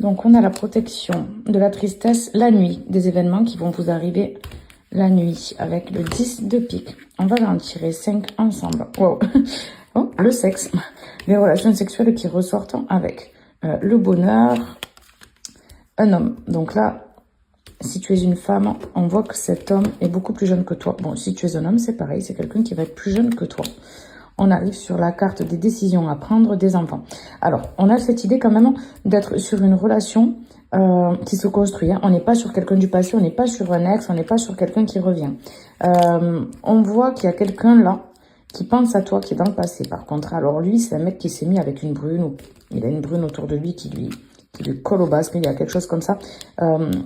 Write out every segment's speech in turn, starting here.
Donc, on a la protection de la tristesse la nuit, des événements qui vont vous arriver la nuit avec le 10 de pique. On va en tirer 5 ensemble. Wow. Oh, le sexe, les relations sexuelles qui ressortent avec le bonheur, un homme. Donc là, si tu es une femme, on voit que cet homme est beaucoup plus jeune que toi. Bon, si tu es un homme, c'est pareil, c'est quelqu'un qui va être plus jeune que toi. On arrive sur la carte des décisions à prendre, des enfants. Alors, on a cette idée quand même d'être sur une relation qui se construit. Hein. On n'est pas sur quelqu'un du passé, on n'est pas sur un ex, on n'est pas sur quelqu'un qui revient. On voit qu'il y a quelqu'un là qui pense à toi, qui est dans le passé. Par contre, alors lui, c'est un mec qui s'est mis avec une brune, ou il a une brune autour de lui qui lui colle au basque, il y a quelque chose comme ça.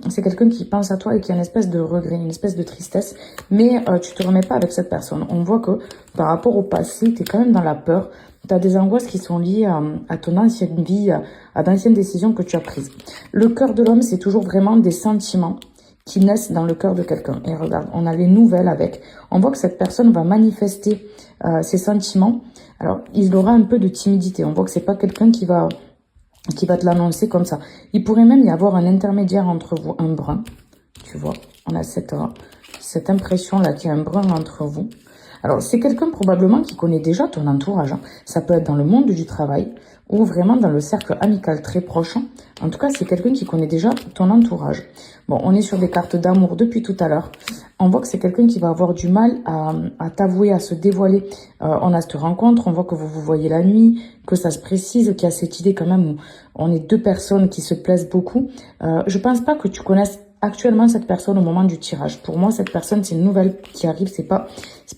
C'est quelqu'un qui pense à toi et qui a une espèce de regret, une espèce de tristesse, mais tu te remets pas avec cette personne. On voit que par rapport au passé, tu es quand même dans la peur, tu as des angoisses qui sont liées à ton ancienne vie, à d'anciennes décisions que tu as prises. Le cœur de l'homme, c'est toujours vraiment des sentiments qui naissent dans le cœur de quelqu'un. Et regarde, on a les nouvelles avec. On voit que cette personne va manifester ses sentiments. Alors, il aura un peu de timidité. On voit que c'est pas quelqu'un qui va te l'annoncer comme ça. Il pourrait même y avoir un intermédiaire entre vous, un brun. Tu vois, on a cette impression-là qu'il y a un brun entre vous. Alors, c'est quelqu'un probablement qui connaît déjà ton entourage. Hein. Ça peut être dans le monde du travail ou vraiment dans le cercle amical très proche. En tout cas, c'est quelqu'un qui connaît déjà ton entourage. Bon, on est sur des cartes d'amour depuis tout à l'heure. On voit que c'est quelqu'un qui va avoir du mal à t'avouer, à se dévoiler. On a cette rencontre, on voit que vous vous voyez la nuit, que ça se précise, qu'il y a cette idée quand même où on est deux personnes qui se plaisent beaucoup. Je pense pas que tu connaisses actuellement cette personne au moment du tirage. Pour moi, cette personne, c'est une nouvelle qui arrive, c'est pas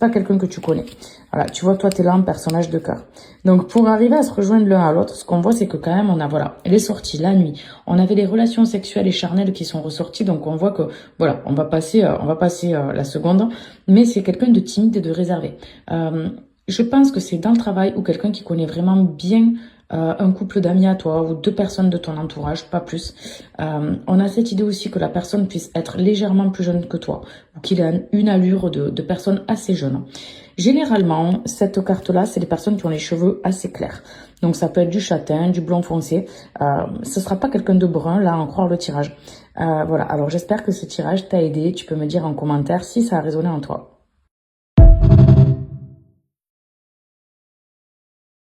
quelqu'un que tu connais. Voilà, tu vois, toi, t'es là en personnage de cœur. Donc, pour arriver à se rejoindre l'un à l'autre, ce qu'on voit, c'est que quand même, on a, voilà, les sorties, la nuit. On avait les relations sexuelles et charnelles qui sont ressorties, donc on voit que, voilà, on va passer la seconde, mais c'est quelqu'un de timide et de réservé. Je pense que c'est dans le travail ou quelqu'un qui connaît vraiment bien un couple d'amis à toi ou deux personnes de ton entourage, pas plus. On a cette idée aussi que la personne puisse être légèrement plus jeune que toi ou qu'il ait une allure de personne assez jeune. Généralement, cette carte-là, c'est les personnes qui ont les cheveux assez clairs. Donc ça peut être du châtain, du blond foncé. Ce sera pas quelqu'un de brun, là, à en croire le tirage. Voilà, alors j'espère que ce tirage t'a aidé. Tu peux me dire en commentaire si ça a résonné en toi.